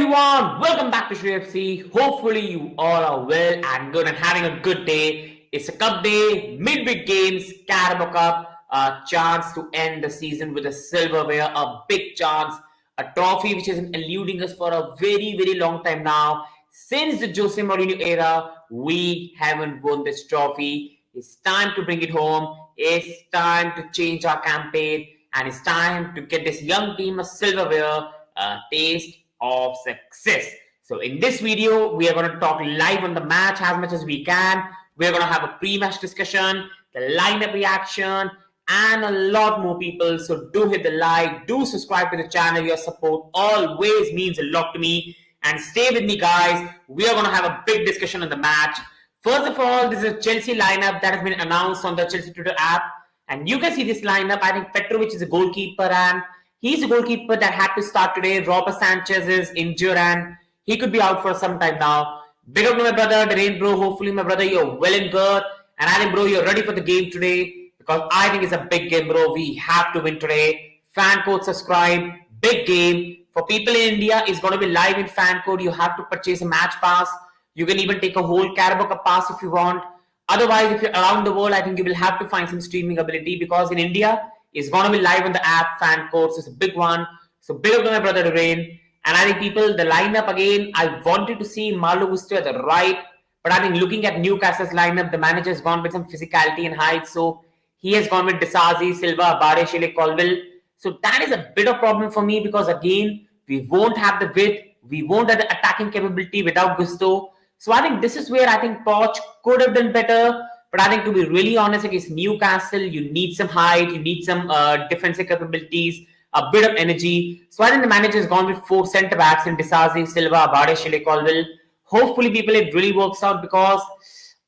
everyone, welcome back to Shri FC. Hopefully you all are well and good and having a good day. It's a cup day, midweek games, Carabao Cup, a chance to end the season with a silverware, a big chance, a trophy which has been eluding us for a very long time now. Since the Jose Mourinho era, we haven't won this trophy. It's time to bring it home. It's time to change our campaign and it's time to get this young team a silverware, a taste of success. So in this video, we are going to talk live on the match as much as we can. We're going to have a pre-match discussion, the lineup reaction, and a lot more people. So do hit the like, do subscribe to the channel. Your support always means a lot to me. And stay with me, guys. We are going to have a big discussion on the match. First of all, this is a Chelsea lineup that has been announced on the Chelsea Twitter app. And you can see this lineup. I think Petrovic is a goalkeeper and he's a goalkeeper that had to start today. Robert Sanchez is injured and he could be out for some time now. Big up to my brother, Derain, bro. Hopefully, my brother, you're well and good. And I think, bro, you're ready for the game today because I think it's a big game, bro. We have to win today. Fan code subscribe. Big game. For people in India, it's going to be live in fan code. You have to purchase a match pass. You can even take a whole Carabao Cup pass if you want. Otherwise, if you're around the world, I think you will have to find some streaming ability because in India, it's going to be live on the app, fan codes. It's a big one. So big up to my brother Derain. And I think people, the lineup again, I wanted to see Malo Gusto at the right. But I think looking at Newcastle's lineup, the manager has gone with some physicality and height. So he has gone with Disasi, Silva, Bare, Shele, Colville. So that is a bit of problem for me because again, we won't have the width. We won't have the attacking capability without Gusto. So I think this is where I think Poch could have done better. But I think to be really honest against Newcastle, you need some height, you need some defensive capabilities, a bit of energy. So I think the manager has gone with 4 centre-backs in Disasi, Silva, Bare, Shele, Colville. Hopefully, people, it really works out because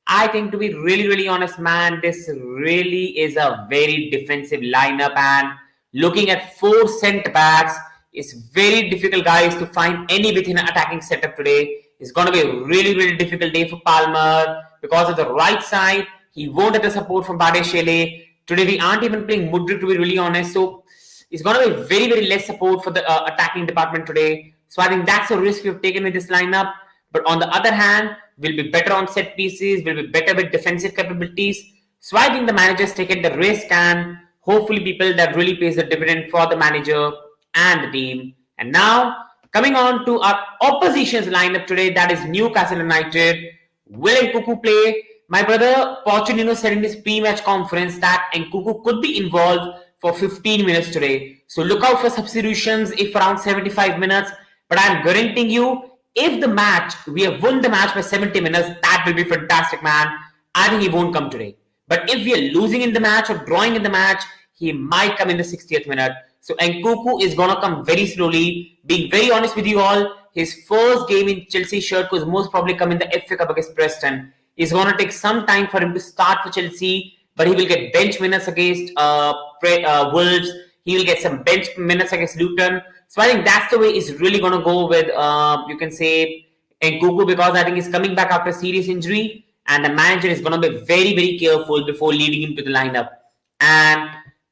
I think to be really honest, man, this really is a very defensive lineup. And looking at 4 centre-backs, it's very difficult, guys, to find any within an attacking setup today. It's going to be a really difficult day for Palmer because of the right side. He won't have the support from Bare Shele. Today, we aren't even playing Mudrik, to be really honest. So, it's going to be very less support for the attacking department today. So, I think that's a risk we've taken with this lineup. But on the other hand, we'll be better on set pieces. We'll be better with defensive capabilities. So, I think the manager's taken the risk and hopefully people that really pays the dividend for the manager and the team. And now, coming on to our opposition's lineup today, that is Newcastle United. Will Nkunku play? My brother Pochettino said in his pre-match conference that Nkunku could be involved for 15 minutes today. So look out for substitutions if around 75 minutes. But I'm guaranteeing you, if the match, we have won the match by 70 minutes, that will be fantastic, man. I think he won't come today. But if we are losing in the match or drawing in the match, he might come in the 60th minute. So Nkunku is going to come very slowly. Being very honest with you all, his first game in Chelsea shirt was most probably come in the FA Cup against Preston. It's going to take some time for him to start for Chelsea, but he will get bench minutes against Wolves. He will get some bench minutes against Luton. So I think that's the way it's really going to go with, you can say, Nkunku because I think he's coming back after a serious injury and the manager is going to be very careful before leading him to the lineup. And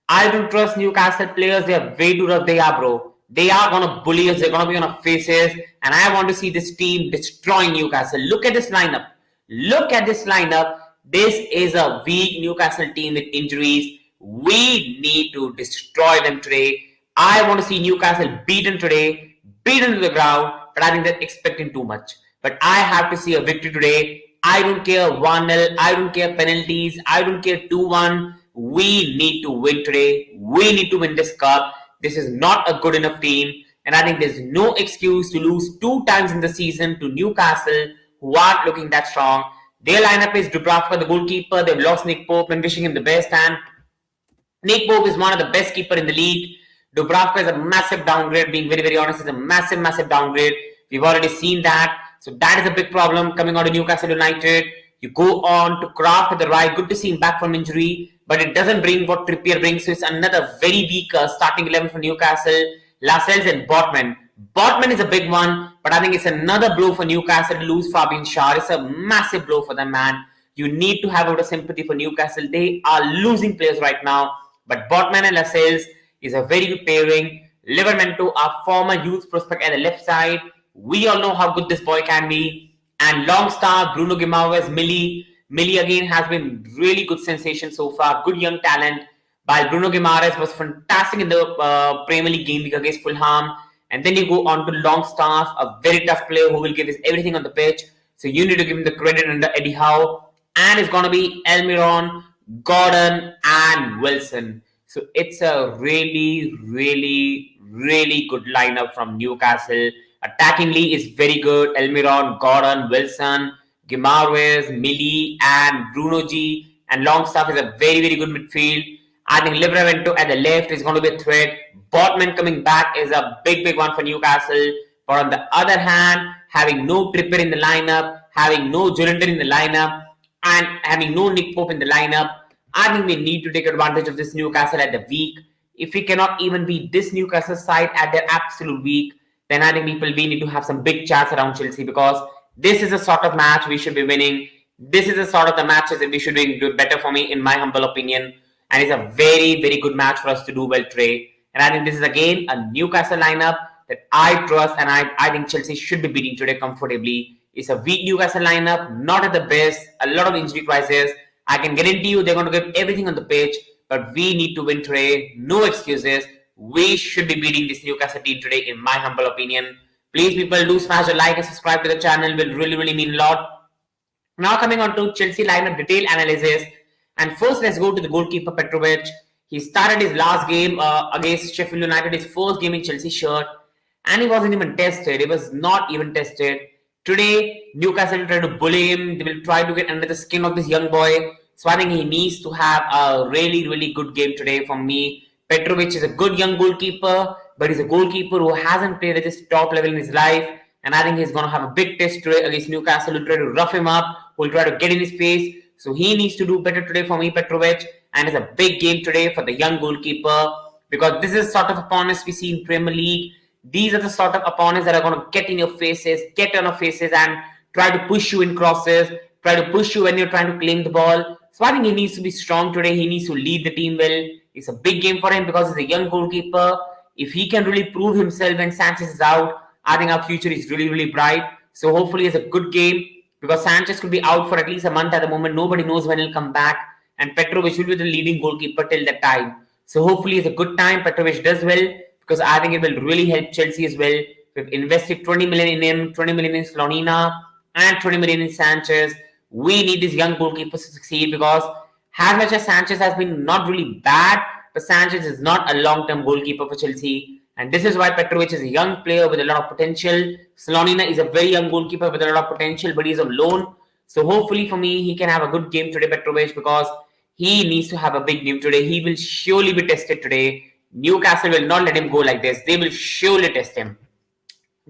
I don't trust Newcastle players. They are way too rough. They are, bro. They are going to bully us. They're going to be on our faces. And I want to see this team destroying Newcastle. Look at this lineup. Look at this lineup. This is a weak Newcastle team with injuries. We need to destroy them today. I want to see Newcastle beaten today, beaten to the ground, but I think they're expecting too much. But I have to see a victory today. I don't care 1-0. I don't care penalties. I don't care 2-1. We need to win today. We need to win this cup. This is not a good enough team. And I think there's no excuse to lose 2 times in the season to Newcastle, who aren't looking that strong. Their lineup is Dubravka, the goalkeeper. They've lost Nick Pope and wishing him the best. And Nick Pope is one of the best keeper in the league. Dubravka is a massive downgrade. Being very honest, is a massive downgrade. We've already seen that. So that is a big problem coming out of Newcastle United. You go on to Kraft at the right. Good to see him back from injury. But it doesn't bring what Trippier brings. So it's another very weak starting 11 for Newcastle. Lascelles and Botman. Botman is a big one, but I think it's another blow for Newcastle to lose Fabian Schär. It's a massive blow for them, man. You need to have a bit of sympathy for Newcastle. They are losing players right now. But Botman and Lascelles is a very good pairing. Livermento, our former youth prospect at the left side. We all know how good this boy can be. And long star Bruno Guimaraes, Millie again has been really good sensation so far. Good young talent. While Bruno Guimaraes was fantastic in the Premier League game against Fulham. And then you go on to Longstaff, a very tough player who will give his everything on the pitch. So you need to give him the credit under Eddie Howe. And it's going to be Almiron, Gordon, and Wilson. So it's a really, really, really good lineup from Newcastle. Attackingly is very good. Almiron, Gordon, Wilson, Guimaraes, Millie, and Bruno G. And Longstaff is a very, very good midfield. I think Livramento at the left is going to be a threat. Botman coming back is a big one for Newcastle. But on the other hand, having no Trippier in the lineup, having no Joelinton in the lineup, and having no Nick Pope in the lineup, I think we need to take advantage of this Newcastle at the week. If we cannot even beat this Newcastle side at their absolute week, then I think we need to have some big chats around Chelsea, because this is a sort of match we should be winning. This is a sort of the matches that we should be doing better for me, in my humble opinion. And it's a very, very good match for us to do well today. And I think this is again a Newcastle lineup that I trust, and I think Chelsea should be beating today comfortably. It's a weak Newcastle lineup, not at the best, a lot of injury crisis. I can guarantee you they're going to give everything on the pitch, but we need to win today. No excuses. We should be beating this Newcastle team today, in my humble opinion. Please, people, do smash the like and subscribe to the channel. It will really, really mean a lot. Now coming on to Chelsea lineup detail analysis. And first, let's go to the goalkeeper Petrovic. He started his last game against Sheffield United, his first game in Chelsea shirt, and he wasn't even tested. He was not even tested. Today, Newcastle will try to bully him. They will try to get under the skin of this young boy. So I think he needs to have a really, really good game today for me. Petrovic is a good young goalkeeper, but he's a goalkeeper who hasn't played at this top level in his life. And I think he's going to have a big test today against Newcastle. Will try to rough him up. Will try to get in his face. So he needs to do better today for me, Petrovic. And it's a big game today for the young goalkeeper, because this is sort of opponents we see in Premier League. These are the sort of opponents that are going to get in your faces, get on your faces, and try to push you in crosses, try to push you when you're trying to claim the ball. So I think he needs to be strong today. He needs to lead the team well. It's a big game for him because he's a young goalkeeper. If he can really prove himself when Sanchez is out, I think our future is really, really bright. So hopefully it's a good game, because Sanchez could be out for at least a month at the moment. Nobody knows when he'll come back. And Petrovic will be the leading goalkeeper till that time. So hopefully it's a good time. Petrovic does well, because I think it will really help Chelsea as well. We've invested 20 million in him, 20 million in Slonina, and 20 million in Sanchez. We need these young goalkeepers to succeed, because as much as Sanchez has been not really bad, but Sanchez is not a long-term goalkeeper for Chelsea. And this is why Petrovic is a young player with a lot of potential. Slonina is a very young goalkeeper with a lot of potential, but he's on loan. So hopefully for me, he can have a good game today, Petrovic, because he needs to have a big game today. He will surely be tested today. Newcastle will not let him go like this. They will surely test him.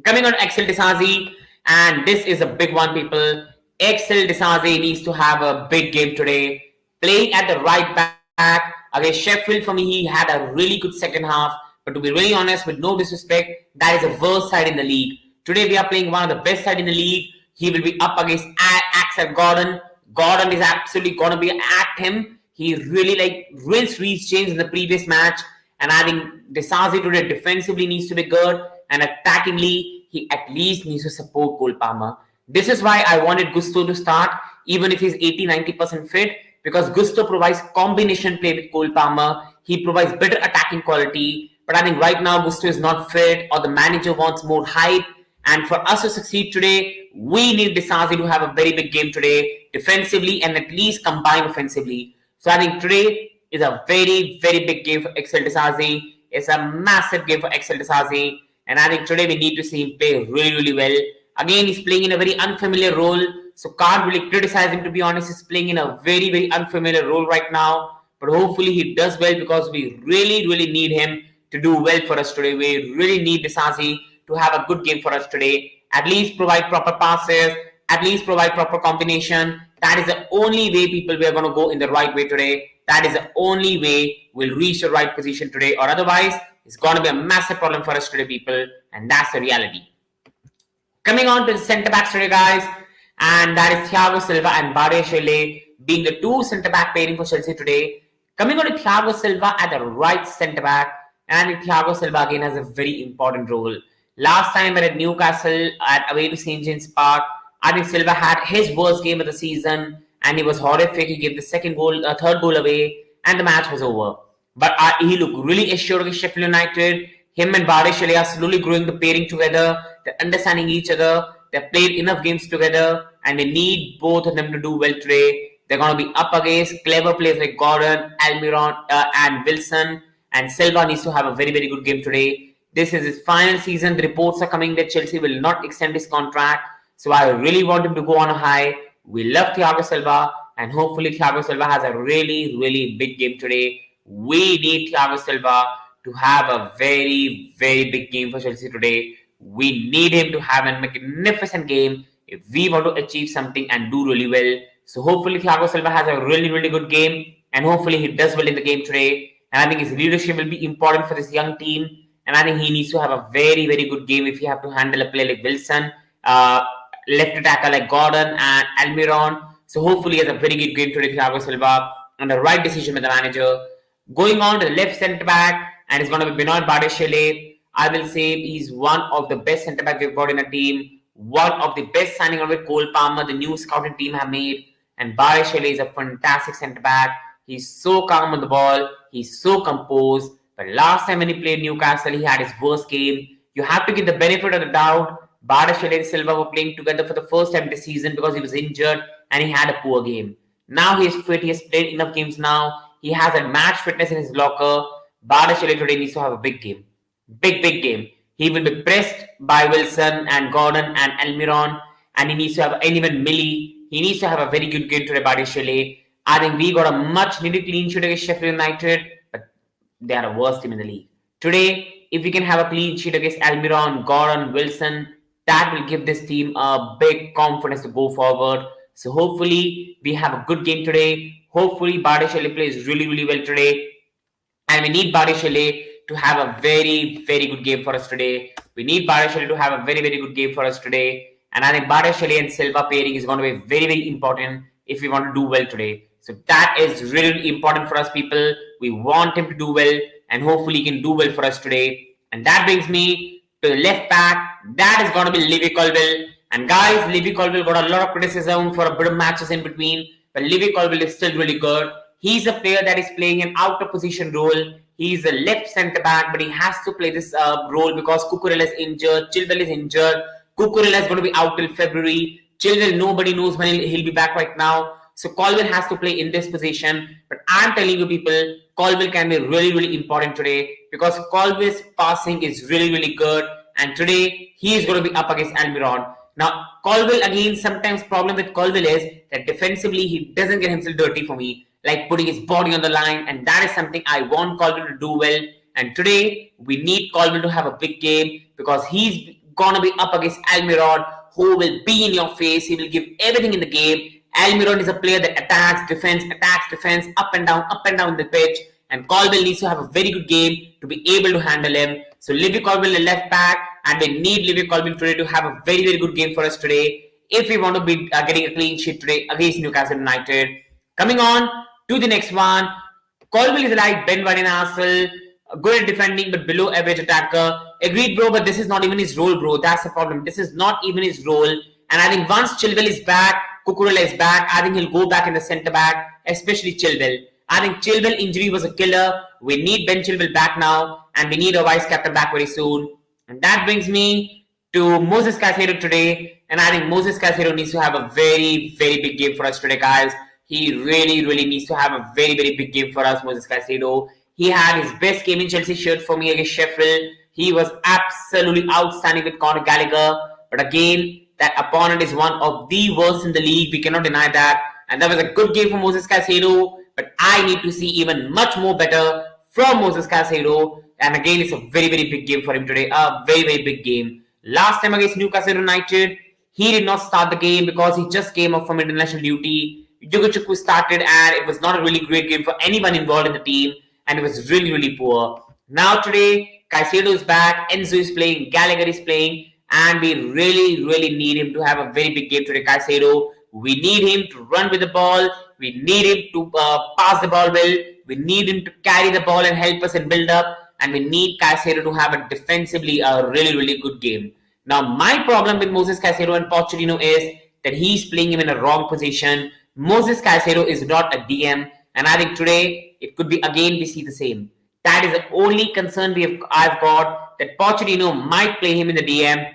Coming on Axel Disasi, and this is a big one, people. Axel Disasi needs to have a big game today. Playing at the right back against Sheffield, for me, he had a really good second half. But to be really honest, with no disrespect, that is the worst side in the league. Today we are playing one of the best side in the league. He will be up against Axel Gordon. Gordon is absolutely going to be at him. He really rinsed Reece James in the previous match. And I think Disasi today defensively needs to be good. And attackingly, he at least needs to support Cole Palmer. This is why I wanted Gusto to start, even if he's 80-90% fit. Because Gusto provides combination play with Cole Palmer. He provides better attacking quality. But I think right now Gusto is not fit, or the manager wants more hype. And for us to succeed today, we need Disasi to have a very big game today, defensively and at least combine offensively. So I think today is a very, very big game for Axel Disasi. It's a massive game for Axel Disasi. And I think today we need to see him play really, really well. Again, he's playing in a very unfamiliar role. So can't really criticize him, to be honest. He's playing in a very, very unfamiliar role right now. But hopefully he does well, because we really, really need him to do well for us today. We really need Disasi to have a good game for us today. At least provide proper passes. At least provide proper combination. That is the only way, people, we are going to go in the right way today. That is the only way we'll reach the right position today. Or otherwise, it's going to be a massive problem for us today, people. And that's the reality. Coming on to the centre-backs today, guys. And that is Thiago Silva and Badiashile being the two centre-back pairing for Chelsea today. Coming on to Thiago Silva at the right centre-back. And Thiago Silva again has a very important role. Last time at Newcastle at away to St James Park, I think Silva had his worst game of the season, and he was horrific. He gave the third goal away, and the match was over. But he looked really assured against Sheffield United. Him and Barishaley are slowly growing the pairing together. They're understanding each other. They've played enough games together, and we need both of them to do well today. They're going to be up against clever players like Gordon, Almiron, and Wilson. And Silva needs to have a very, very good game today. This is his final season. The reports are coming that Chelsea will not extend his contract. So I really want him to go on a high. We love Thiago Silva, and hopefully Thiago Silva has a really, really big game today. We need Thiago Silva to have a very, very big game for Chelsea today. We need him to have a magnificent game if we want to achieve something and do really well. So hopefully Thiago Silva has a really, really good game, and hopefully he does well in the game today. And I think his leadership will be important for this young team. And I think he needs to have a very, very good game if you have to handle a player like Wilson, left attacker like Gordon and Almiron. So hopefully he has a very good game today, Thiago Silva, and the right decision by the manager. Going on to the left centre back, and it's going to be Benoit Badiashile. I will say he's one of the best centre back we've got in a team. One of the best signing of it, Cole Palmer, the new scouting team have made. And Badiashile is a fantastic centre back. He's so calm on the ball. He's so composed. But last time when he played Newcastle, he had his worst game. You have to give the benefit of the doubt. Badiashile and Silva were playing together for the first time this season because he was injured and he had a poor game. Now he is fit. He has played enough games now. He has a match fitness in his locker. Badiashile today needs to have a big game. Big, big game. He will be pressed by Wilson and Gordon and Almiron. And he needs to have, and even Millie. He needs to have a very good game today, Badiashile. I think we got a much needed clean sheet against Sheffield United, but they are the worst team in the league. Today, if we can have a clean sheet against Almiron, Gordon, Wilson, that will give this team a big confidence to go forward. So hopefully we have a good game today. Hopefully Badiashile plays really, really well today. And we need Badiashile to have a very, very good game for us today. We need Badiashile to have a very, very good game for us today. And I think Badiashile and Silva pairing is going to be very, very important if we want to do well today. So that is really important for us, people. We want him to do well, and hopefully he can do well for us today. And that brings me to the left back. That is going to be Levy Colwill. And guys, Levy Colwill got a lot of criticism for a bit of matches in between, but Levy Colwill is still really good. He's a player that is playing an out of position role. He's a left centre back, but he has to play this role because Cucurella is injured, Chilwell is injured. Cucurella is going to be out till February. Chilwell, nobody knows when he'll be back right now. So Colwill has to play in this position. But I'm telling you people, Colwill can be really, really important today because Colwill's passing is really, really good. And today, he is going to be up against Almiron. Now, Colwill, again, sometimes problem with Colwill is that defensively, he doesn't get himself dirty for me, like putting his body on the line. And that is something I want Colwill to do well. And today, we need Colwill to have a big game because he's going to be up against Almiron, who will be in your face. He will give everything in the game. Almiron is a player that attacks, defense, up and down the pitch. And Colwill needs to have a very good game to be able to handle him. So Levy Colwill, the left back, and we need Levy Colwill today to have a very, very good game for us today if we want to be getting a clean sheet today against Newcastle United. Coming on to the next one, Colwill is like Ben White in Arsenal, good at defending but below average attacker. Agreed, bro, but this is not even his role, bro. That's the problem. This is not even his role. And I think once Chilwell is back, Cucurella is back, I think he'll go back in the centre back, especially Chilwell. I think Chilwell injury was a killer. We need Ben Chilwell back now, and we need a vice captain back very soon. And that brings me to Moses Caicedo today. And I think Moses Caicedo needs to have a very, very big game for us today, guys. He really, really needs to have a very, very big game for us, Moses Caicedo. He had his best game in Chelsea shirt for me against Sheffield. He was absolutely outstanding with Conor Gallagher. But again, that opponent is one of the worst in the league. We cannot deny that. And that was a good game for Moses Caicedo. But I need to see even much more better from Moses Caicedo. And again, it's a very, very big game for him today. A very, very big game. Last time against Newcastle United, he did not start the game because he just came up from international duty. Yugochukwu started and it was not a really great game for anyone involved in the team. And it was really, really poor. Now today, Caicedo is back. Enzo is playing. Gallagher is playing. And we really, really need him to have a very big game today, Caicedo. We need him to run with the ball. We need him to pass the ball well. We need him to carry the ball and help us in build up. and we need Caicedo to have a defensively a really good game. Now, my problem with Moses Caicedo and Pochettino is that he's playing him in a wrong position. Moses Caicedo is not a DM, and I think today it could be again we see the same. That is the only concern I've got, that Pochettino might play him in the DM.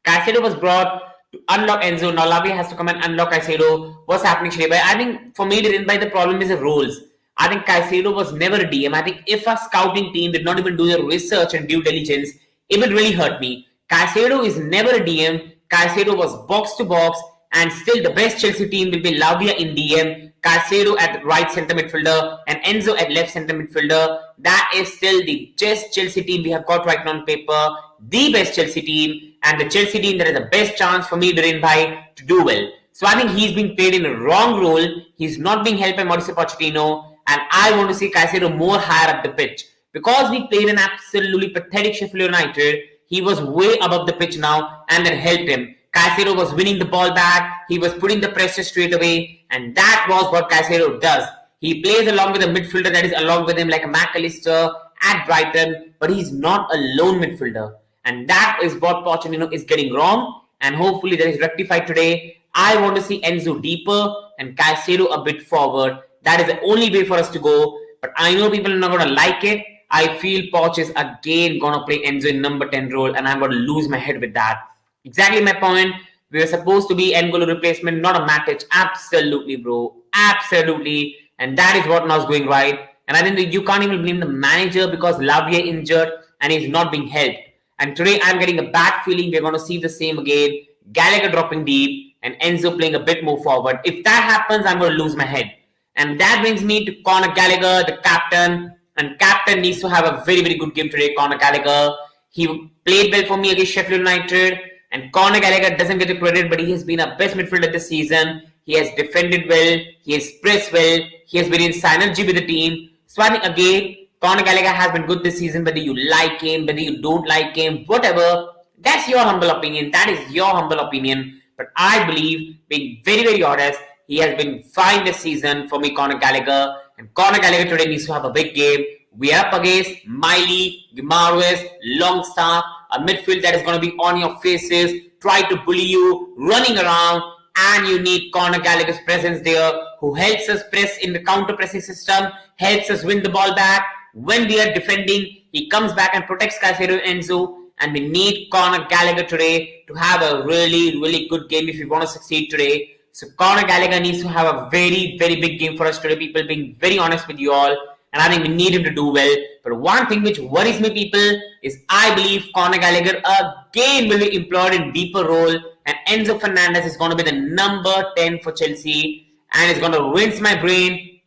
Caicedo was brought to unlock Enzo. Now Lavia has to come and unlock Caicedo. What's happening, Shreya? I think for me, the problem is the roles. I think Caicedo was never a DM. I think if a scouting team did not even do their research and due diligence, it would really hurt me. Caicedo is never a DM. Caicedo was box to box, and still the best Chelsea team will be Lavia in DM, Caicedo at right centre midfielder, and Enzo at left centre midfielder. That is still the best Chelsea team we have got right now on paper. The best Chelsea team, and the Chelsea team that has the best chance for me, Durin Bhai, to do well. So I think he's being played in a wrong role. He's not being helped by Mauricio Pochettino, and I want to see Caicedo more higher up the pitch. Because we played an absolutely pathetic Sheffield United, he was way above the pitch now, and that helped him. Caicedo was winning the ball back, he was putting the pressure straight away, and that was what Caicedo does. He plays along with a midfielder that is along with him like a McAllister at Brighton, but he's not a lone midfielder. And that is what Pochettino is getting wrong, and hopefully that is rectified today. I want to see Enzo deeper and Caicedo a bit forward. That is the only way for us to go, but I know people are not going to like it. I feel Poch is again going to play Enzo in number 10 role, and I'm going to lose my head with that. Exactly my point. We were supposed to be N'Golo replacement, not a Matic. Absolutely, bro. Absolutely. And that is what now is going right. And I think you can't even blame the manager because Lavia injured and he's not being helped. And today I'm getting a bad feeling we're going to see the same again. Gallagher dropping deep and Enzo playing a bit more forward. If that happens, I'm going to lose my head. And that brings me to Conor Gallagher, the captain. And captain needs to have a very good game today, Conor Gallagher. He played well for me against Sheffield United. And Conor Gallagher doesn't get the credit, but he has been our best midfielder this season. He has defended well. He has pressed well. He has been in synergy with the team. So I think again, Conor Gallagher has been good this season, whether you like him, whether you don't like him, whatever. That's your humble opinion. That is your humble opinion. But I believe, being very honest, he has been fine this season for me, Conor Gallagher. And Conor Gallagher today needs to have a big game. We are up against Miley, Guimaraes, Longstaff, a midfield that is going to be on your faces, try to bully you, running around, and you need Conor Gallagher's presence there, who helps us press in the counter-pressing system, helps us win the ball back. When we are defending, he comes back and protects Caicedo and Enzo, and we need Conor Gallagher today to have a really good game if we want to succeed today. So Conor Gallagher needs to have a very big game for us today, people, being very honest with you all. And I think we need him to do well. But one thing which worries me, people, is I believe Conor Gallagher again will be employed in deeper role, and Enzo Fernandez is going to be the number 10 for Chelsea, and it's going to rinse my brain.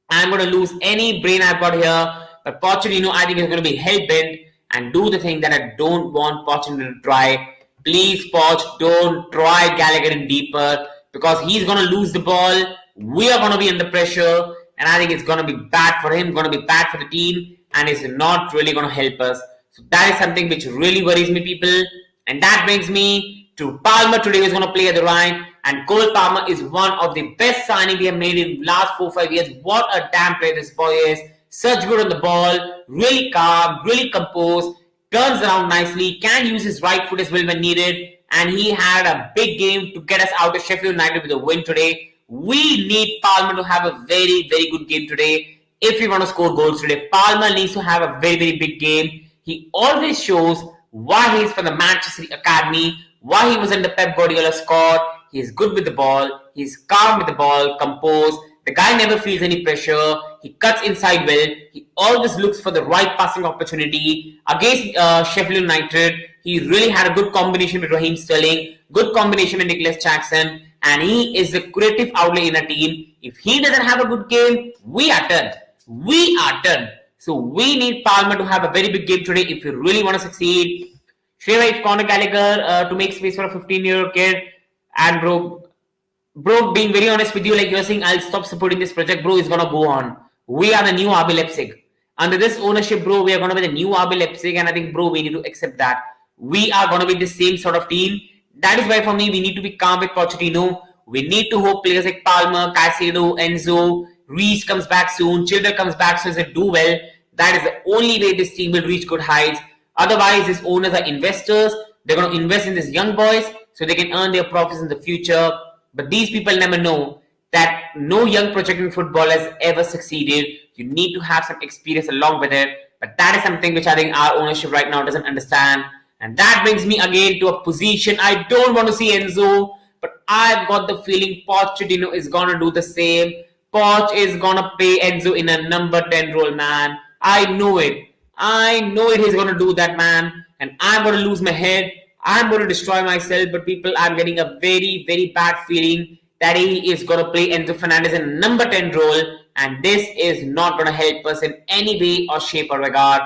I'm going to lose any brain I've got here. But Pochettino, I think, is going to be hell-bent and do the thing that I don't want Pochettino to try. Please, Poch, don't try Gallagher in deeper, because he's going to lose the ball. We are going to be under pressure. And I think it's going to be bad for him, going to be bad for the team, and it's not really going to help us. So that is something which really worries me, people. And that brings me to Palmer today, who's going to play at the right. And Cole Palmer is one of the best signings we have made in the last 4-5 years. What a damn player this boy is. Such good on the ball, really calm, really composed, turns around nicely, can use his right foot as well when needed. And he had a big game to get us out of Sheffield United with a win today. We need Palmer to have a very good game today if we want to score goals today. Palmer needs to have a very big game. He always shows why he is from the Manchester Academy, why he was in the Pep Guardiola squad. He is good with the ball. He's calm with the ball, composed. The guy never feels any pressure. He cuts inside well. He always looks for the right passing opportunity. Against Sheffield United, he really had a good combination with Raheem Sterling, good combination with Nicholas Jackson. And he is the creative outlet in a team. If he doesn't have a good game, we are done. We are done. So we need Palmer to have a very big game today if we really want to succeed. Shreya, if Conor Gallagher to make space for a 15-year-old kid, and bro, being very honest with you, like you're saying, I'll stop supporting this project, bro, is going to go on. We are the new RB Leipzig. Under this ownership, bro, we are going to be the new RB Leipzig, and I think, bro, we need to accept that. We are going to be the same sort of team. That is why for me, we need to be calm with Pochettino. We need to hope players like Palmer, Caicedo, Enzo, Reece comes back soon, Chilwell comes back soon, so they do well. That is the only way this team will reach good heights. Otherwise, these owners are investors. They're going to invest in these young boys so they can earn their profits in the future. But these people never know that no young projecting footballer has ever succeeded. You need to have some experience along with it. But that is something which I think our ownership right now doesn't understand. And that brings me again to a position I don't want to see Enzo, but I've got the feeling Pochettino is gonna do the same. Poch is gonna play Enzo in a number 10 role, man. I know it. I know it. He's gonna do that, man. And I'm gonna lose my head. I'm gonna destroy myself. But people, I'm getting a very, very bad feeling that he is gonna play Enzo Fernandez in a number 10 role, and this is not gonna help us in any way or shape or regard.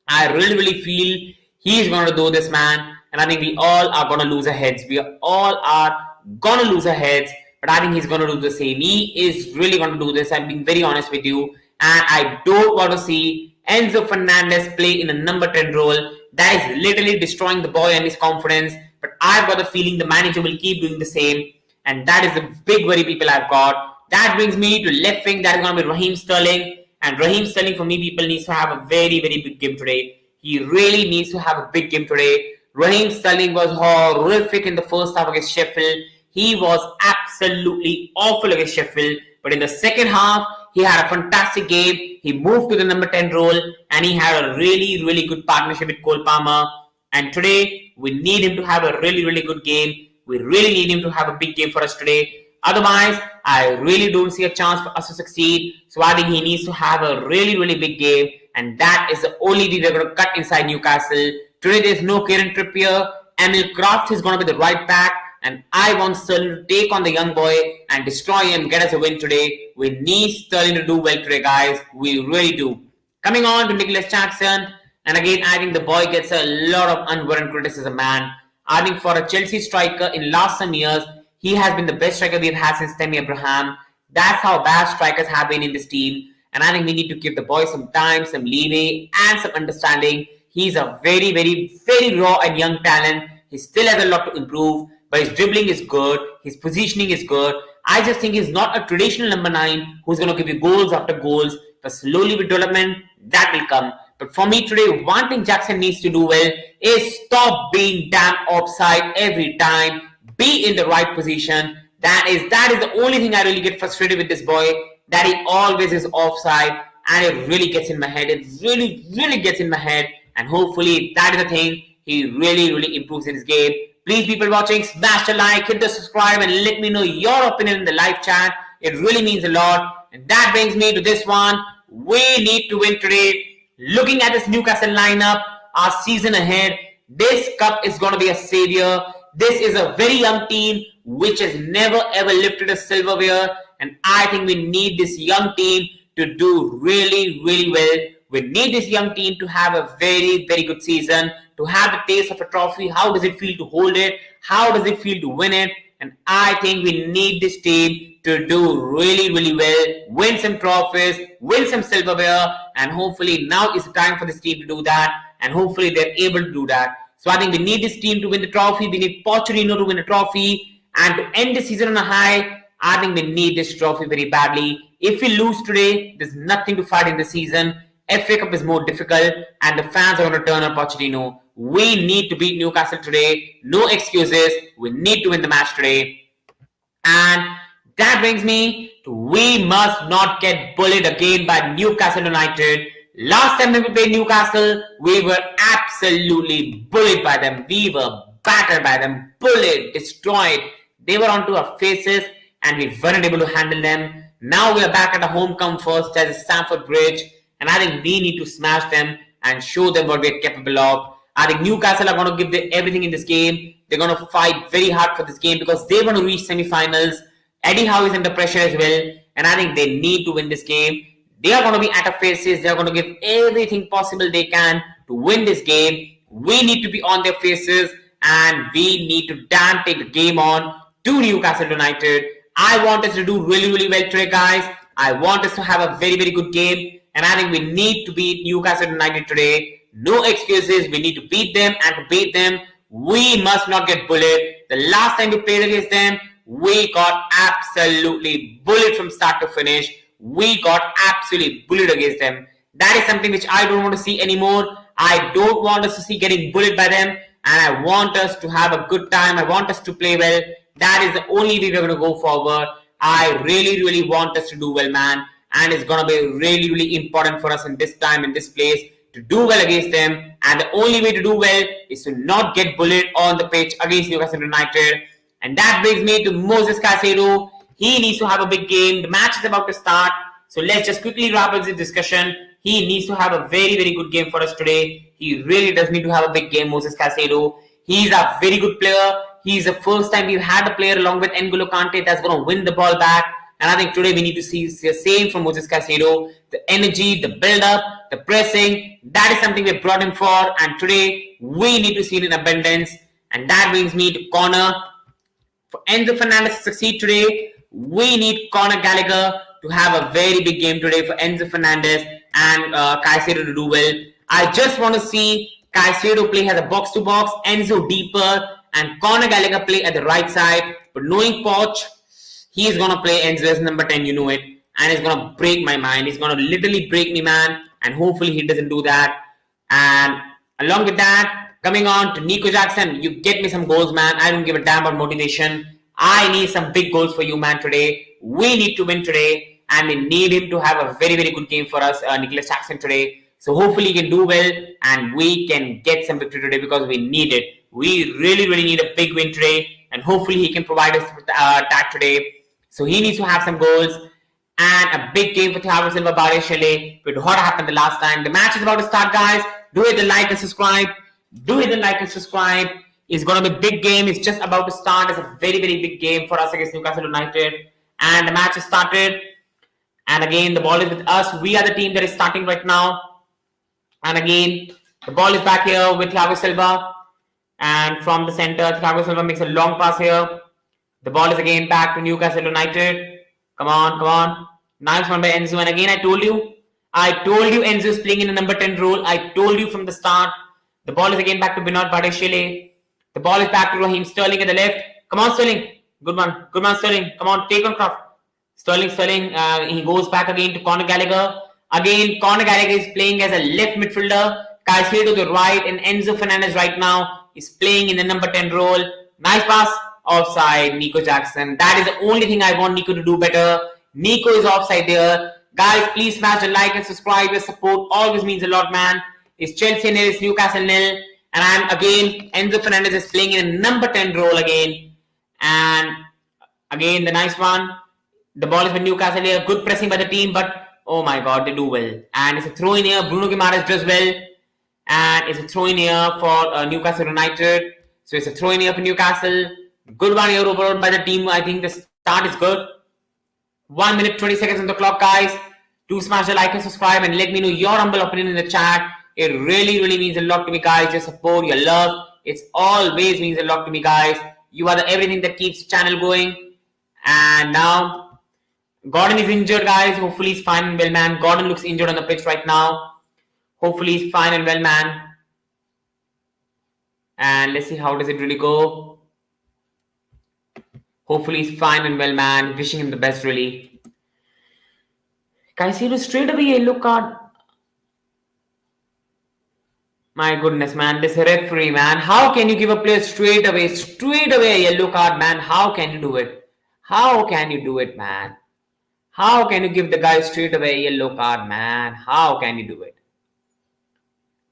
I really, really feel he's going to do this, man. And I think we all are going to lose our heads. We all are going to lose our heads. But I think he's going to do the same. He is really going to do this. I'm being very honest with you. And I don't want to see Enzo Fernandez play in a number 10 role. That is literally destroying the boy and his confidence. But I've got a feeling the manager will keep doing the same. And that is the big worry people I've got. That brings me to left wing. That is going to be Raheem Sterling. And Raheem Sterling, for me, people, needs to have a very, very big game today. He really needs to have a big game today. Raheem Sterling was horrific in the first half against Sheffield. He was absolutely awful against Sheffield. But in the second half, he had a fantastic game. He moved to the number 10 role. And he had a really, really good partnership with Cole Palmer. And today, we need him to have a really, really good game. We really need him to have a big game for us today. Otherwise, I really don't see a chance for us to succeed. So I think he needs to have a really, really big game. And that is the only way we're going to cut inside Newcastle. Today, there's no Kieran Trippier. Emil Kraft is going to be the right back. And I want Sterling to take on the young boy and destroy him, get us a win today. We need Sterling to do well today, guys. We really do. Coming on to Nicholas Jackson. And again, I think the boy gets a lot of unwarranted criticism, man. I think for a Chelsea striker in last some years, he has been the best striker we've had since Tammy Abraham. That's how bad strikers have been in this team. And I think we need to give the boy some time, some leeway, and some understanding. He's a very, very, very raw and young talent. He still has a lot to improve, but his dribbling is good. His positioning is good. I just think he's not a traditional number 9 who's going to give you goals after goals. But slowly with development, that will come. But for me today, one thing Jackson needs to do well is stop being damn offside every time. Be in the right position. That is the only thing I really get frustrated with this boy. That he always is offside, and it really gets in my head. It really, really gets in my head. And hopefully that is the thing. He really, really improves in his game. Please, people watching, smash the like, hit the subscribe, and let me know your opinion in the live chat. It really means a lot. And that brings me to this one. We need to win today. Looking at this Newcastle lineup, our season ahead, this cup is going to be a savior. This is a very young team which has never ever lifted a silverware, and I think we need this young team to do really, really well. We need this young team to have a very, very good season, to have the taste of a trophy. How does it feel to hold it? How does it feel to win it? And I think we need this team to do really, really well, win some trophies, win some silverware, and hopefully now is the time for this team to do that, and hopefully they're able to do that. So I think we need this team to win the trophy. We need Pochettino to win a trophy. And to end the season on a high, I think we need this trophy very badly. If we lose today, there's nothing to fight in the season. FA Cup is more difficult, and the fans are going to turn on Pochettino. We need to beat Newcastle today. No excuses. We need to win the match today. And that brings me to we must not get bullied again by Newcastle United. Last time we played Newcastle, we were absolutely bullied by them. We were battered by them, bullied, destroyed. They were onto our faces and we weren't able to handle them. Now we are back at the home come first as Stamford Bridge, and I think we need to smash them and show them what we're capable of. I think Newcastle are going to give everything in this game. They're going to fight very hard for this game because they want to reach semi-finals. Eddie Howe is under pressure as well, and I think they need to win this game. They are going to be at our faces. They are going to give everything possible they can to win this game. We need to be on their faces, and we need to damn take the game on to Newcastle United. I want us to do really, really well today, guys. I want us to have a very, very good game, and I think we need to beat Newcastle United today. No excuses. We need to beat them, and to beat them, we must not get bullied. The last time we played against them, we got absolutely bullied from start to finish. We got absolutely bullied against them. That is something which I don't want to see anymore. I don't want us to see getting bullied by them, and I want us to have a good time. I want us to play well. That is the only way we're going to go forward. I really want us to do well, man, and it's going to be really important for us in this time, in this place, to do well against them. And the only way to do well is to not get bullied on the pitch against Newcastle United. And that brings me to Moses Caicedo. He needs to have a big game. The match is about to start, so let's just quickly wrap up this discussion. He needs to have a very good game for us today. He really does need to have a big game, Moses Caicedo. He's a very good player. He's the first time we've had a player along with N'Golo Kante that's going to win the ball back. And I think today we need to see the same from Moses Caicedo. The energy, the build-up, the pressing, that is something we brought him for. And today we need to see it in abundance. And that brings me to Conor. For Enzo Fernandez to succeed today, we need Conor Gallagher to have a very big game today for Enzo Fernandez and Caicedo to do well. I just want to see Caicedo play as a box-to-box, Enzo deeper, and Conor Gallagher play at the right side. But knowing Poch, he's going to play Enzo as number 10, you know it. And it's going to break my mind. He's going to literally break me, man. And hopefully he doesn't do that. And along with that, coming on to Nico Jackson, you get me some goals, man. I don't give a damn about motivation. I need some big goals for you, man, today. We need to win today. And we need him to have a very good game for us, Nicholas Jackson, today. So hopefully he can do well and we can get some victory today because we need it. We really need a big win today. And hopefully he can provide us with that today. So he needs to have some goals. And a big game for Thiago Silva, Barre with what happened the last time. The match is about to start, guys. Do hit the like and subscribe. It's going to be a big game. It's just about to start. It's a very big game for us against Newcastle United. And the match has started. And again, the ball is with us. We are the team that is starting right now. And again, the ball is back here with Thiago Silva. And from the center, Thiago Silva makes a long pass here. The ball is again back to Newcastle United. Come on. Nice one by Enzo. And again, I told you Enzo is playing in the number 10 role. I told you from the start. The ball is again back to Bernard Badeshile. The ball is back to Raheem Sterling at the left. Come on, Sterling. Good man, Sterling. Come on, take on Croft. Sterling. He goes back again to Conor Gallagher. Again, Conor Gallagher is playing as a left midfielder. Caicedo to the right, and Enzo Fernandez right now is playing in the number 10 role. Nice pass. Offside, Nico Jackson. That is the only thing I want Nico to do better. Nico is offside there. Guys, please smash the like and subscribe. Your support always means a lot, man. It's Chelsea nil, it's Newcastle nil. And I'm again, Enzo Fernandez is playing in a number 10 role again. And again, the nice one. The ball is with Newcastle here. Good pressing by the team, but oh my god, they do well. And it's a throw in here. Bruno Guimaraes does well. And it's a throw in here for Newcastle United. So it's a throw in here for Newcastle. Good one here overall by the team. I think the start is good. 1 minute 20 seconds on the clock, guys. Do smash the like and subscribe and let me know your humble opinion in the chat. It really means a lot to me, guys. Your support, your love. It always means a lot to me, guys. You are the everything that keeps the channel going. And now, Gordon is injured, guys. Hopefully he's fine and well, man. Gordon looks injured on the pitch right now. Hopefully he's fine and well, man. And let's see how does it really go. Hopefully he's fine and well, man. Wishing him the best, really. Caicedo straight away yellow card. My goodness, man. This referee, man. How can you give a player straight away a yellow card, man? How can you do it? How can you do it, man? How can you give the guy straight away a yellow card, man? How can you do it?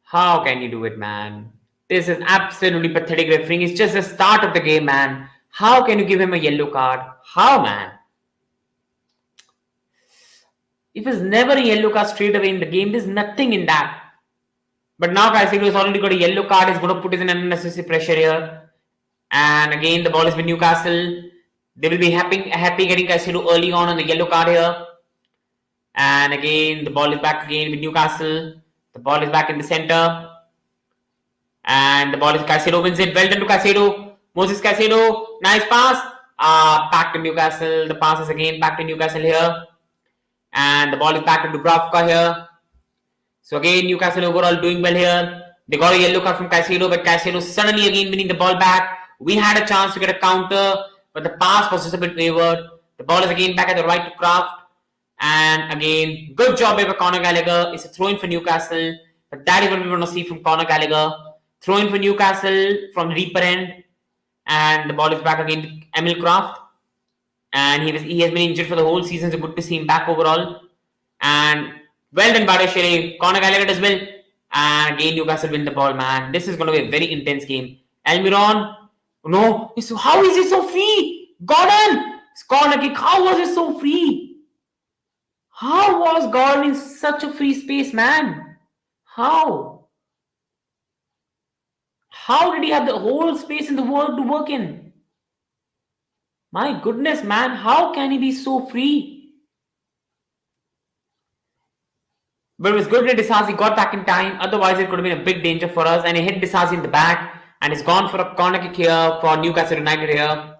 How can you do it, man? This is absolutely pathetic refereeing. It's just the start of the game, man. How can you give him a yellow card? How, man? It was never a yellow card straight away in the game. There's nothing in that. But now Caicedo has already got a yellow card. He's going to put us in unnecessary pressure here. And again, the ball is with Newcastle. They will be happy getting Caicedo early on the yellow card here. And again, the ball is back again with Newcastle. The ball is back in the center. And the ball is Caicedo wins it. Well done to Caicedo. Moses Caicedo. Nice pass. Back to Newcastle. The pass is again back to Newcastle here. And the ball is back to Dubravka here. So again, Newcastle overall doing well here. They got a yellow card from Caicedo, but Caicedo suddenly again winning the ball back. We had a chance to get a counter, but the pass was just a bit wayward. The ball is again back at the right to Kraft. And again, good job by Conor Gallagher. It's a throw in for Newcastle. But that is what we want to see from Conor Gallagher. Throw in for Newcastle from the deeper end. And the ball is back again to Emil Kraft. And he has been injured for the whole season, so good to see him back overall. And well done, Badashile. Conor Gallagher does well. And again, Newcastle win the ball, man. This is going to be a very intense game. Almiron. No. How is it so free? Gordon. It's corner kick. How was it so free? How was Gordon in such a free space, man? How? How did he have the whole space in the world to work in? My goodness, man. How can he be so free? But it was good that Disasi got back in time. Otherwise, it could have been a big danger for us. And he hit Disasi in the back. And it's gone for a corner kick here for Newcastle United here.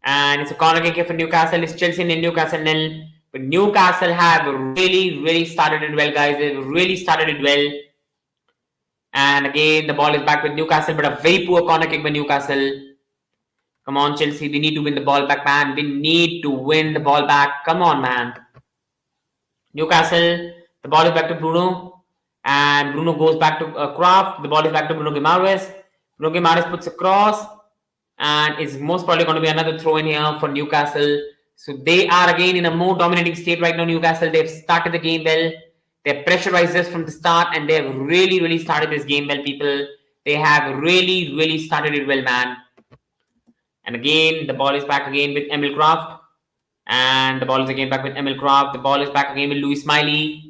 And it's a corner kick here for Newcastle. It's Chelsea nil, Newcastle nil. But Newcastle have really started it well, guys. They've really started it well. And again, the ball is back with Newcastle. But a very poor corner kick by Newcastle. Come on, Chelsea. We need to win the ball back, man. We need to win the ball back. Come on, man. Newcastle. The ball is back to Bruno. And Bruno goes back to Kraft. The ball is back to Bruno Guimaraes. Bruno Guimaraes puts a cross. And it's most probably going to be another throw in here for Newcastle. So they are again in a more dominating state right now, Newcastle. They've started the game well. They're pressurized us from the start. And they've really started this game well, people. They have really started it well, man. And again, the ball is back again with Emil Kraft. And the ball is again back with Emil Kraft. The ball is back again with Louis Smiley.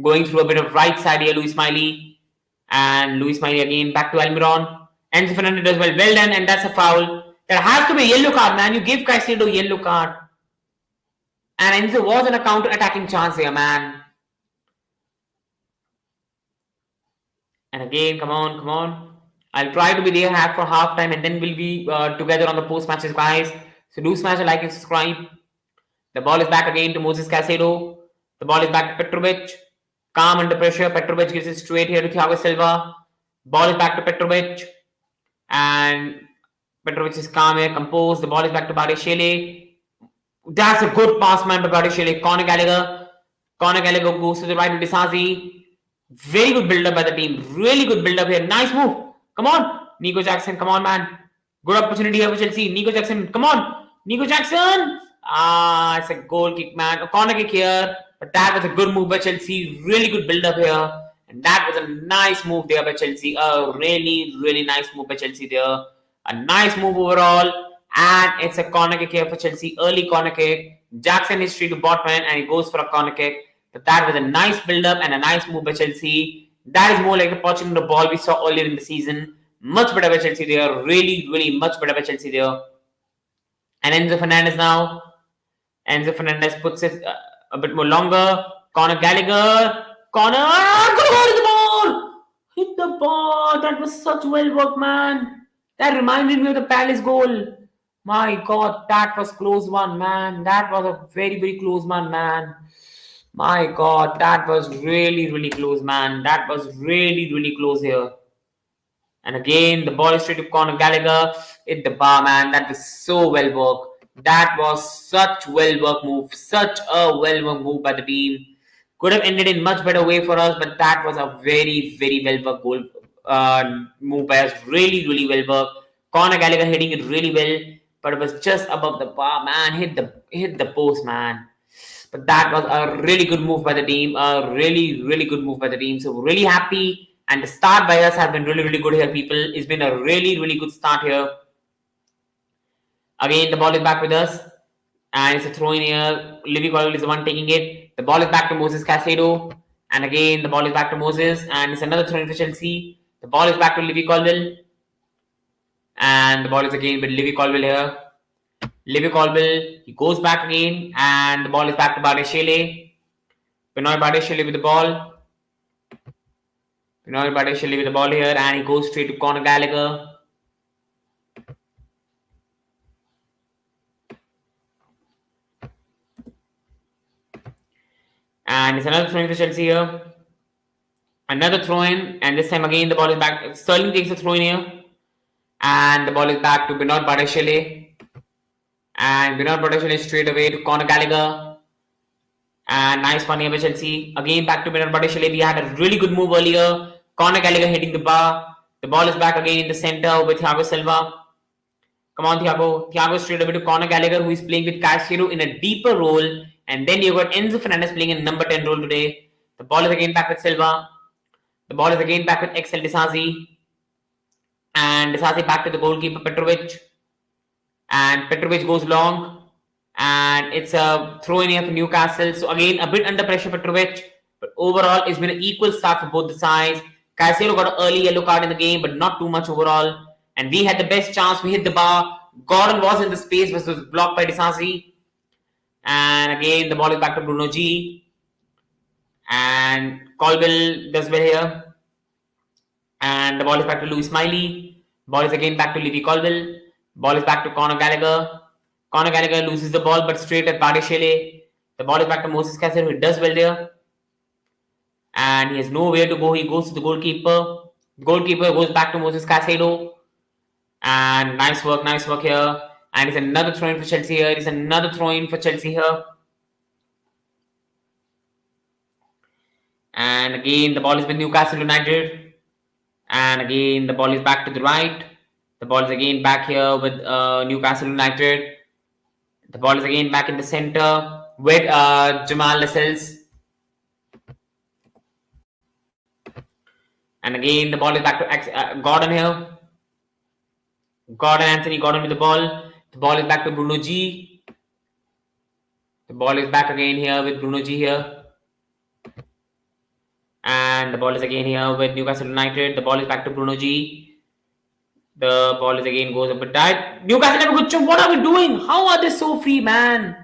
Going through a bit of right side here, Louis Smiley. And Louis Smiley again back to Almiron. Enzo Fernandez does well. Well done. And that's a foul. There has to be a yellow card, man. You give Caicedo a yellow card. And Enzo was in a counter-attacking chance here, man. And again, come on. I'll try to be there for halftime and then we'll be together on the post-matches, guys. So do smash a like and subscribe. The ball is back again to Moses Caicedo. The ball is back to Petrovic. Calm under pressure. Petrovic gives it straight here to Thiago Silva. Ball is back to Petrovic. And Petrovic is calm here, composed. The ball is back to Badashile. That's a good pass, man, by Badashile. Conor Gallagher. Conor Gallagher goes to the right to Disasi. Very good build-up by the team. Really good build-up here. Nice move. Come on. Nico Jackson. Come on, man. Good opportunity here for Chelsea. Nico Jackson. Come on. Nico Jackson. It's a goal kick, man. A corner kick here. But that was a good move by Chelsea. Really good build-up here. And that was a nice move there by Chelsea. A really nice move by Chelsea there. A nice move overall. And it's a corner kick here for Chelsea. Early corner kick. Jackson is straight to Botman and he goes for a corner kick. But that was a nice build-up and a nice move by Chelsea. That is more like the Pochettino ball we saw earlier in the season. Much better by Chelsea there. Really much better by Chelsea there. And Enzo Fernandez now. Enzo Fernandez puts it a bit more longer. Conor Gallagher. Conor. Hit the ball. Hit the ball. That was such well work, man. That reminded me of the Palace goal. My God, that was close one, man. That was a very close one, man. My God, that was really close, man. That was really close here. And again, the ball is straight to Conor Gallagher. Hit the bar, man. That was so well worked. That was such well worked move. Such a well worked move by the team. Could have ended in much better way for us, but that was a very well worked goal move by us. Really well worked. Conor Gallagher hitting it really well, but it was just above the bar, man. Hit the post, man. But that was a really good move by the team. A really good move by the team. So really happy. And the start by us has been really good here, people. It's been a really good start here. Again, the ball is back with us. And it's a throw in here. Livy Colwell is the one taking it. The ball is back to Moses Caicedo. And again, the ball is back to Moses. And it's another throw in for Chelsea. The ball is back to Livy Colwell. And the ball is again with Livy Colwell here. Livy Colwell, he goes back again. And the ball is back to Badashile. Benoit Badashile with the ball. Benoit Badashile with the ball here. And he goes straight to Conor Gallagher. And it's another throw in for Chelsea here. Another throw in. And this time again the ball is back. Sterling takes a throw in here. And the ball is back to Benoit Badashile. And Benoit Badashile straight away to Conor Gallagher. And nice one here by Chelsea. Again, back to Bernard Botticelli. We had a really good move earlier. Conor Gallagher hitting the bar. The ball is back again in the center with Thiago Silva. Come on, Thiago. Thiago straight away to Conor Gallagher, who is playing with Casero in a deeper role. And then you got Enzo Fernandez playing in number 10 role today. The ball is again back with Silva. The ball is again back with XL Disasi. And Disasi back to the goalkeeper Petrovic. And Petrovic goes long. And it's a throw in here for Newcastle. So again, a bit under pressure Petrovic. But overall, it's been an equal start for both the sides. Casero got an early yellow card in the game, but not too much overall. And we had the best chance. We hit the bar. Gordon was in the space, but was blocked by Disasi. And again, the ball is back to Bruno G. And Colville does well here. And the ball is back to Louis Smiley. Ball is again back to Levy Colville. Ball is back to Conor Gallagher. Conor Gallagher loses the ball, but straight at Bardeshele. The ball is back to Moses Casero, who does well there. And he has nowhere to go. He goes to the goalkeeper. The goalkeeper goes back to Moses Casero. And nice work here. And it's another throw in for Chelsea here. It's another throw in for Chelsea here. And again, the ball is with Newcastle United. And again, the ball is back to the right. The ball is again back here with Newcastle United. The ball is again back in the center with Jamal Lascelles. And again, the ball is back to Gordon here. Anthony Gordon with the ball. The ball is back to Bruno G. The ball is back again here with Bruno G here. And the ball is again here with Newcastle United. The ball is back to Bruno G. The ball is again goes up a tight. Newcastle have a good chance. What are we doing? How are they so free, man?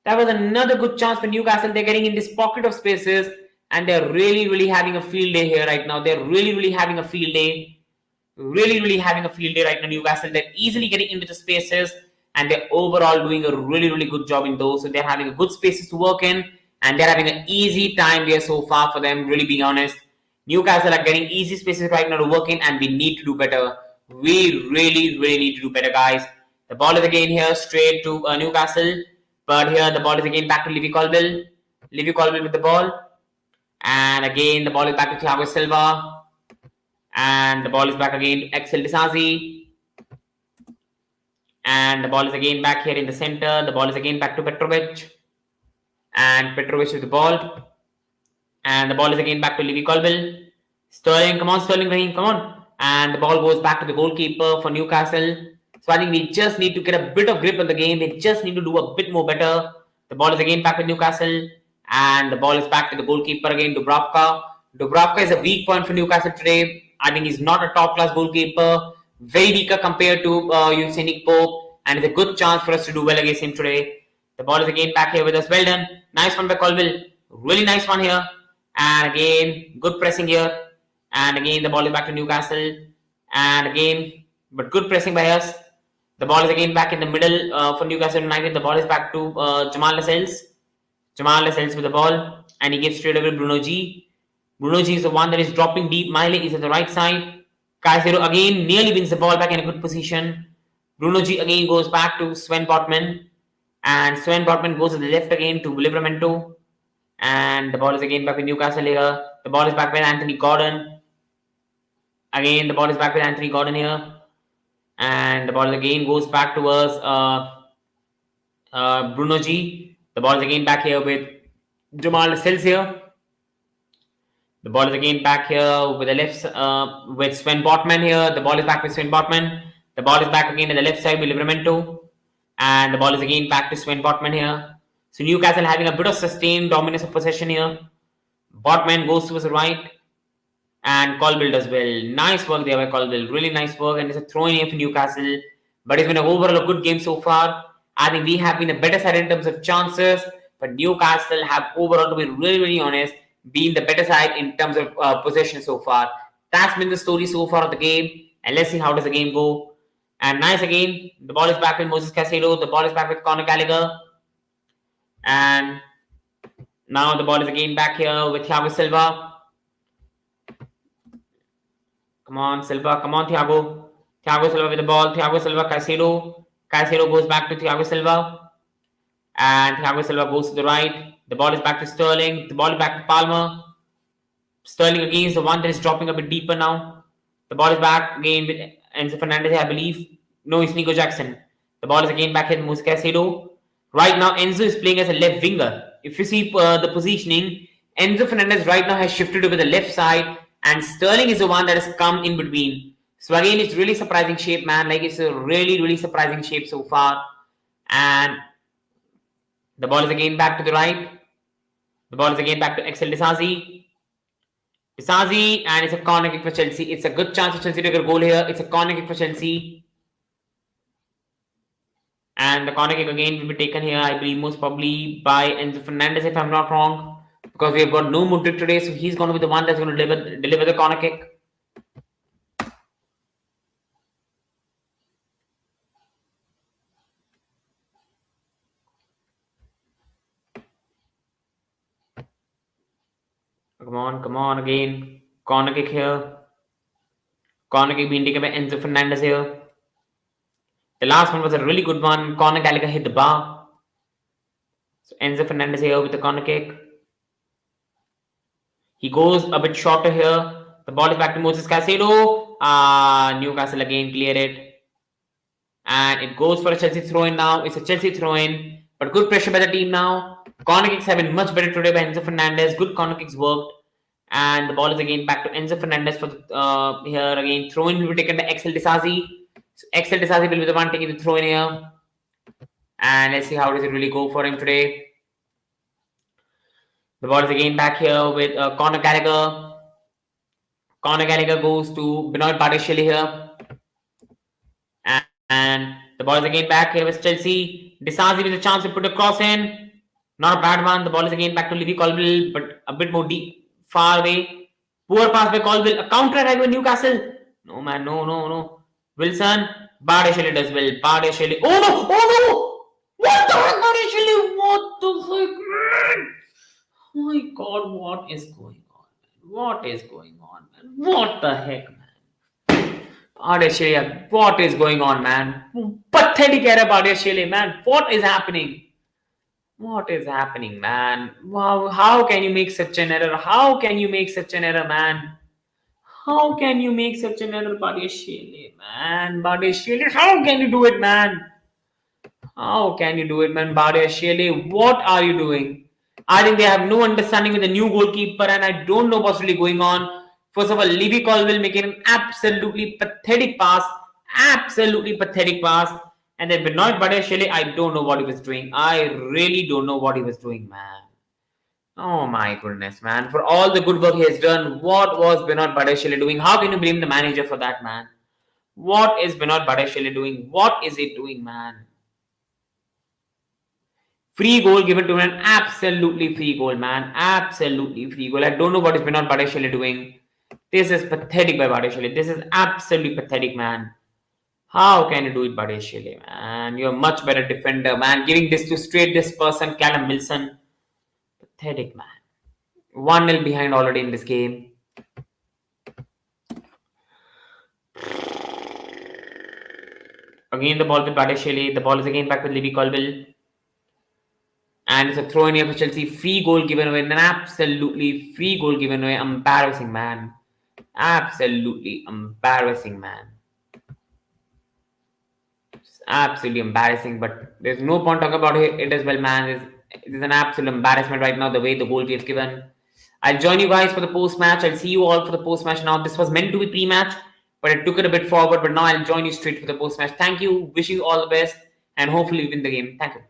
That was another good chance for Newcastle. They're getting in this pocket of spaces. And they're really having a field day here right now. They're really having a field day. Right now, Newcastle. They're easily getting into the spaces. And they're overall doing a really good job in those. So they're having a good spaces to work in. And they're having an easy time there so far for them, really being honest. Newcastle are getting easy spaces right now to work in. And we need to do better. We really need to do better, guys. The ball is again here straight to Newcastle. But here the ball is again back to Levy Colville. Levy Colville with the ball. And again, the ball is back to Thiago Silva. And the ball is back again to XL Disasi. And the ball is again back here in the center. The ball is again back to Petrovic. And Petrovic with the ball. And the ball is again back to Levy Colville. Sterling, come on, Sterling Raheem, come on. And the ball goes back to the goalkeeper for Newcastle. So I think we just need to get a bit of grip on the game. They just need to do a bit more better. The ball is again back with Newcastle. And the ball is back to the goalkeeper again, Dubravka. Dubravka is a weak point for Newcastle today. I think he's not a top-class goalkeeper. Very weaker compared to Usain Pope. And it's a good chance for us to do well against him today. The ball is again back here with us. Well done. Nice one by Colville. Really nice one here. And again, good pressing here. And again, the ball is back to Newcastle. And again, but good pressing by us. The ball is again back in the middle for Newcastle United. The ball is back to Jamal Lascelles. Jamal Lascelles with the ball. And he gives straight away to Bruno G. Bruno G is the one that is dropping deep. Miley is at the right side. Caicedo again nearly wins the ball back in a good position. Bruno G again goes back to Sven Botman. And Sven Botman goes to the left again to Livramento. And the ball is again back with Newcastle here. The ball is back with Anthony Gordon. Again, the ball is back with Anthony Gordon here. And the ball again goes back towards Bruno G. The ball is again back here with Jamal Lascelles here. The ball is again back here with the left with Sven Botman here. The ball is back with Sven Botman. The ball is back again to the left side with Livramento. And the ball is again back to Sven Botman here. So Newcastle having a bit of sustained dominance of possession here. Botman goes towards the right. And Colville does well. Nice work there by Colville. Really nice work. And it's a throw in here for Newcastle. But it's been an overall a good game so far. I think we have been a better side in terms of chances. But Newcastle have overall, to be really honest, been the better side in terms of possession so far. That's been the story so far of the game. And let's see how does the game go. And nice again. The ball is back with Moses Caicedo. The ball is back with Conor Gallagher. And now the ball is again back here with Thiago Silva. Come on, Silva. Come on, Thiago. Thiago Silva with the ball. Thiago Silva, Caicedo. Caicedo goes back to Thiago Silva. And Thiago Silva goes to the right. The ball is back to Sterling. The ball is back to Palmer. Sterling again is the one that is dropping a bit deeper now. The ball is back again with Enzo Fernandez, I believe. No, it's Nico Jackson. The ball is again back at Caicedo. Right now, Enzo is playing as a left winger. If you see the positioning, Enzo Fernandez right now has shifted over the left side, and Sterling is the one that has come in between. So again, it's really surprising shape, man. Like, it's a really, really surprising shape so far. And the ball is again back to the right. The ball is again back to Axel Disasi. Disasi, and it's a corner kick for Chelsea. It's a good chance for Chelsea to get a goal here. It's a corner kick for Chelsea. And the corner kick again will be taken here, I believe, most probably by Enzo Fernandez, if I'm not wrong. Because we have got no Mudrik today, so he's going to be the one that's going to deliver the corner kick. Come on again. Corner kick here. Corner kick being taken by Enzo Fernandez here. The last one was a really good one. Conor Gallagher hit the bar. So Enzo Fernandez here with the corner kick. He goes a bit shorter here. The ball is back to Moses Caicedo. Newcastle again clear it. And it goes for a Chelsea throw-in now. It's a Chelsea throw-in. But good pressure by the team now. Corner kicks have been much better today by Enzo Fernandez. Good corner kicks worked. And the ball is again back to Enzo Fernandez for the, here again. Throw-in will be taken by Axel Disasi. So Axel Disasi will be the one taking the throw-in here. And let's see how does it really go for him today. The ball is again back here with Conor Gallagher. Conor Gallagher goes to Benoit Badiashile here. And the ball is again back here with Chelsea. Disasi with a chance to put a cross in. Not a bad one. The ball is again back to Levy Colville, but a bit more deep, far away. Poor pass by Colville. A counter attack by Newcastle. No, man. No. Wilson. Badiashile does well. Badiashile. Oh no! What the heck, Badiashile? What the heck, man? Oh my God, what is going on, man? What is going on, man? What the heck, man? Badiashile, what is going on, man? Pathetic error, Badiashile, man. What is happening? What is happening, man? Wow, how can you make such an error? How can you make such an error, man? How can you make such an error, Badiashile, man? Badiashile, how can you do it, man? How can you do it, man? Badiashile, what are you doing? I think they have no understanding with the new goalkeeper, and I don't know what's really going on. First of all, Levy Colville making an absolutely pathetic pass. And then Benoit Badiashile, I don't know what he was doing. I really don't know what he was doing, man. Oh my goodness, man. For all the good work he has done, what was Benoit Badiashile doing? How can you blame the manager for that, man? What is Benoit Badiashile doing? What is he doing, man? Free goal given to him. Absolutely free goal, man. Absolutely free goal. I don't know what is Benoit Badiashile doing. This is pathetic by Badiashile. This is absolutely pathetic, man. How can you do it, Badiashile, man? You're a much better defender, man. Giving this to straight this person, Callum Wilson. Pathetic, man. 1-0 behind already in this game. Again, the ball with Badiashile. The ball is again back with Levy Colville. And it's a throw in here for Chelsea. Free goal given away. An absolutely free goal given away. Embarrassing, man. Absolutely embarrassing, man. It's absolutely embarrassing. But there's no point talking about it as well, man. It's an absolute embarrassment right now, the way the goal we have given. I'll join you guys for the post-match. I'll see you all for the post-match now. This was meant to be pre-match, but I took it a bit forward. But now I'll join you straight for the post-match. Thank you. Wishing you all the best. And hopefully win the game. Thank you.